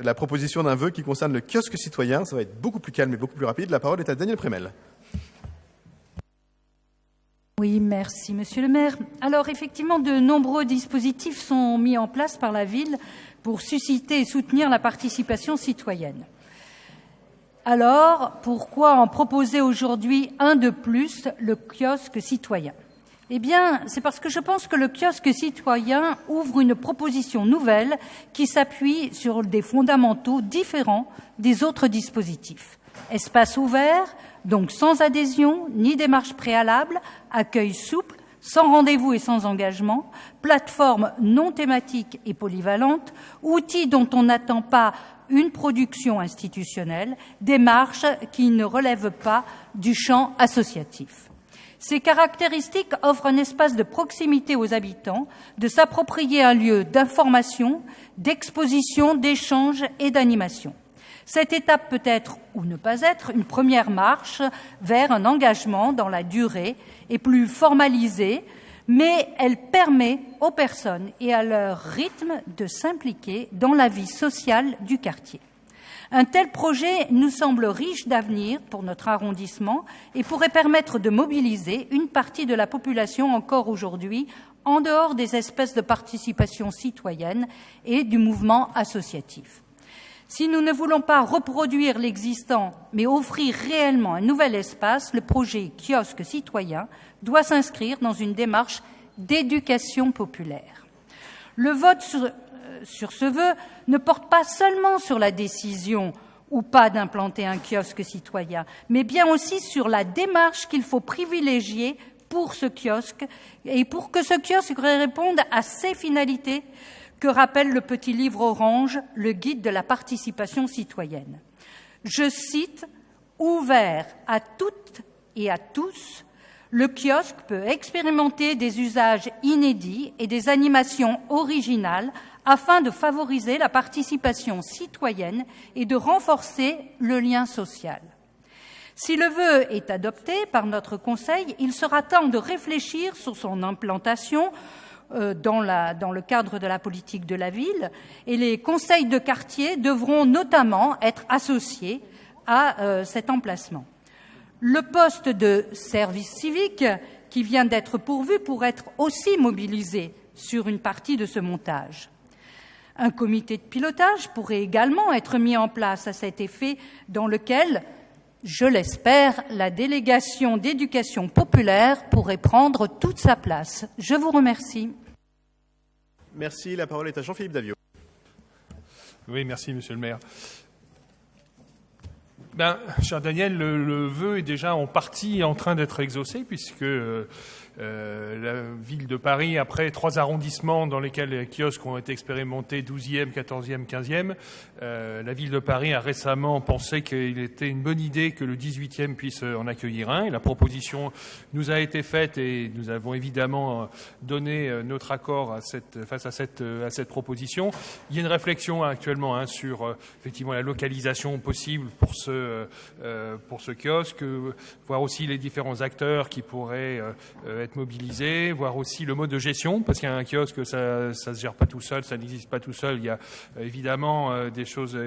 la proposition d'un vœu qui concerne le kiosque citoyen. Ça va être beaucoup plus calme et beaucoup plus rapide. La parole est à Daniel Prémel. Oui, merci, Monsieur le maire. Alors, effectivement, de nombreux dispositifs sont mis en place par la ville pour susciter et soutenir la participation citoyenne. Alors, pourquoi en proposer aujourd'hui un de plus, le kiosque citoyen ? Eh bien, c'est parce que je pense que le kiosque citoyen ouvre une proposition nouvelle qui s'appuie sur des fondamentaux différents des autres dispositifs. Espace ouvert, donc sans adhésion ni démarche préalable, accueil souple, sans rendez-vous et sans engagement, plateforme non thématique et polyvalente, outils dont on n'attend pas une production institutionnelle, démarche qui ne relève pas du champ associatif. Ces caractéristiques offrent un espace de proximité aux habitants, de s'approprier un lieu d'information, d'exposition, d'échange et d'animation. Cette étape peut être, ou ne pas être, une première marche vers un engagement dans la durée et plus formalisé, mais elle permet aux personnes et à leur rythme de s'impliquer dans la vie sociale du quartier. Un tel projet nous semble riche d'avenir pour notre arrondissement et pourrait permettre de mobiliser une partie de la population encore aujourd'hui en dehors des espaces de participation citoyenne et du mouvement associatif. Si nous ne voulons pas reproduire l'existant, mais offrir réellement un nouvel espace, le projet kiosque citoyen doit s'inscrire dans une démarche d'éducation populaire. Le vote sur ce vœu ne porte pas seulement sur la décision ou pas d'implanter un kiosque citoyen, mais bien aussi sur la démarche qu'il faut privilégier pour ce kiosque et pour que ce kiosque réponde à ses finalités que rappelle le petit livre orange, le guide de la participation citoyenne. Je cite, « Ouvert à toutes et à tous, le kiosque peut expérimenter des usages inédits et des animations originales afin de favoriser la participation citoyenne et de renforcer le lien social. » Si le vœu est adopté par notre Conseil, il sera temps de réfléchir sur son implantation dans le cadre de la politique de la ville, et les conseils de quartier devront notamment être associés à cet emplacement. Le poste de service civique qui vient d'être pourvu pourrait être aussi mobilisé sur une partie de ce montage. Un comité de pilotage pourrait également être mis en place à cet effet, dans lequel, je l'espère, la délégation d'éducation populaire pourrait prendre toute sa place. Je vous remercie. Merci. La parole est à Jean-Philippe Davio. Oui, merci, Monsieur le maire. Cher Daniel, le vœu est déjà en partie en train d'être exaucé, puisque la ville de Paris, après 3 arrondissements dans lesquels les kiosques ont été expérimentés, 12e, 14e, 15e, la ville de Paris a récemment pensé qu'il était une bonne idée que le 18e puisse en accueillir un. Et la proposition nous a été faite et nous avons évidemment donné notre accord face à cette proposition. Il y a une réflexion actuellement sur effectivement la localisation possible pour ce kiosque, voir aussi les différents acteurs qui pourraient être mobilisés, voir aussi le mode de gestion, parce qu'un kiosque, ça se gère pas tout seul, ça n'existe pas tout seul. Il y a évidemment des choses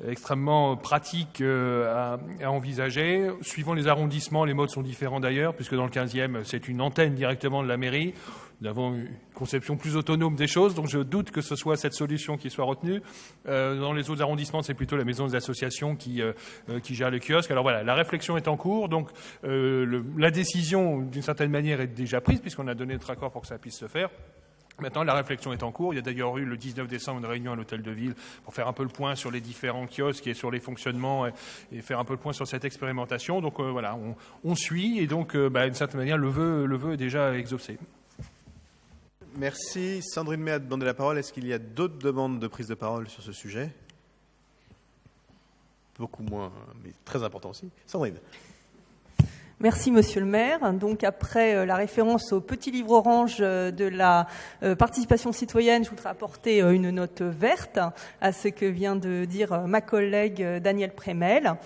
extrêmement pratiques à envisager. Suivant les arrondissements, les modes sont différents d'ailleurs, puisque dans le 15e, c'est une antenne directement de la mairie. Nous avons une conception plus autonome des choses, donc je doute que ce soit cette solution qui soit retenue. Dans les autres arrondissements, c'est plutôt la maison des associations qui gère le kiosque. Alors voilà, la réflexion est en cours, donc la décision, d'une certaine manière, est déjà prise, puisqu'on a donné notre accord pour que ça puisse se faire. Maintenant, la réflexion est en cours. Il y a d'ailleurs eu le 19 décembre une réunion à l'hôtel de ville pour faire un peu le point sur les différents kiosques et sur les fonctionnements et faire un peu le point sur cette expérimentation. Donc voilà, on suit et donc d'une certaine manière, le vœu est déjà exaucé. Merci. Sandrine May a demandé la parole. Est-ce qu'il y a d'autres demandes de prise de parole sur ce sujet ? Beaucoup moins, mais très important aussi. Sandrine. Merci, Monsieur le maire. Donc, après la référence au petit livre orange de la participation citoyenne, je voudrais apporter une note verte à ce que vient de dire ma collègue Daniel Prémel.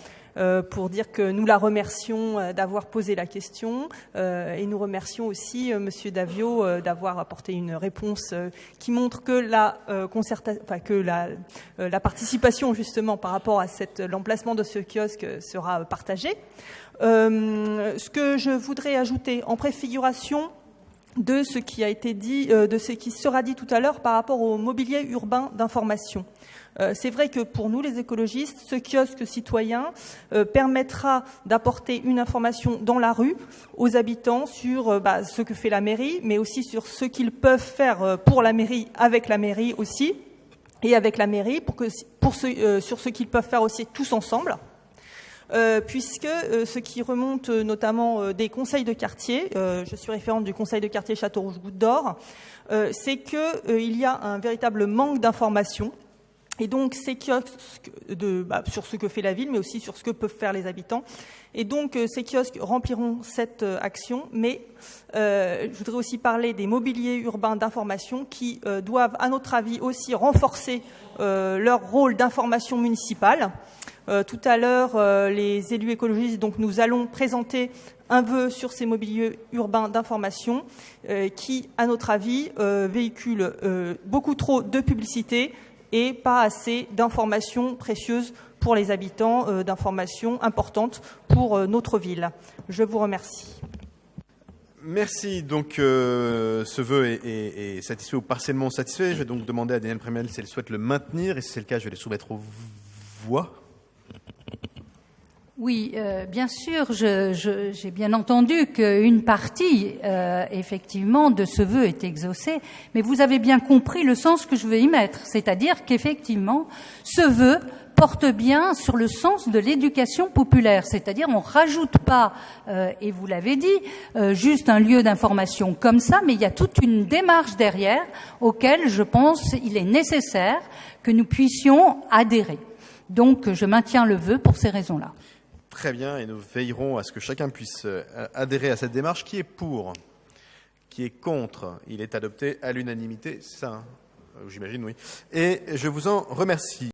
pour dire que nous la remercions d'avoir posé la question et nous remercions aussi Monsieur Davio d'avoir apporté une réponse qui montre que la participation justement par rapport à l'emplacement de ce kiosque sera partagée. Ce que je voudrais ajouter en préfiguration de ce qui a été dit, de ce qui sera dit tout à l'heure par rapport au mobilier urbain d'information. C'est vrai que pour nous, les écologistes, ce kiosque citoyen permettra d'apporter une information dans la rue aux habitants sur ce que fait la mairie, mais aussi sur ce qu'ils peuvent faire pour la mairie, avec la mairie aussi, et avec la mairie, sur ce qu'ils peuvent faire aussi tous ensemble. Puisque ce qui remonte notamment des conseils de quartier, je suis référente du conseil de quartier Château-Rouge-Goutte d'Or, c'est qu'il y a un véritable manque d'informations. Et donc ces kiosques sur ce que fait la ville, mais aussi sur ce que peuvent faire les habitants. Et donc ces kiosques rempliront cette action, mais je voudrais aussi parler des mobiliers urbains d'information qui doivent, à notre avis, aussi renforcer leur rôle d'information municipale. Tout à l'heure, les élus écologistes, donc nous allons présenter un vœu sur ces mobiliers urbains d'information qui, à notre avis, véhiculent beaucoup trop de publicité et pas assez d'informations précieuses pour les habitants, d'informations importantes pour notre ville. Je vous remercie. Merci. Donc, ce vœu est satisfait ou partiellement satisfait. Je vais donc demander à Danielle Prémel si elle souhaite le maintenir. Et si c'est le cas, je vais les soumettre aux voix. Oui, bien sûr, j'ai bien entendu qu'une partie, effectivement, de ce vœu est exaucée, mais vous avez bien compris le sens que je veux y mettre, c'est-à-dire qu'effectivement, ce vœu porte bien sur le sens de l'éducation populaire, c'est-à-dire on rajoute pas, et vous l'avez dit, juste un lieu d'information comme ça, mais il y a toute une démarche derrière auquel je pense il est nécessaire que nous puissions adhérer. Donc, je maintiens le vœu pour ces raisons-là. Très bien, et nous veillerons à ce que chacun puisse adhérer à cette démarche. Qui est pour? Qui est contre? Il est adopté à l'unanimité, c'est ça, hein? J'imagine, oui. Et je vous en remercie.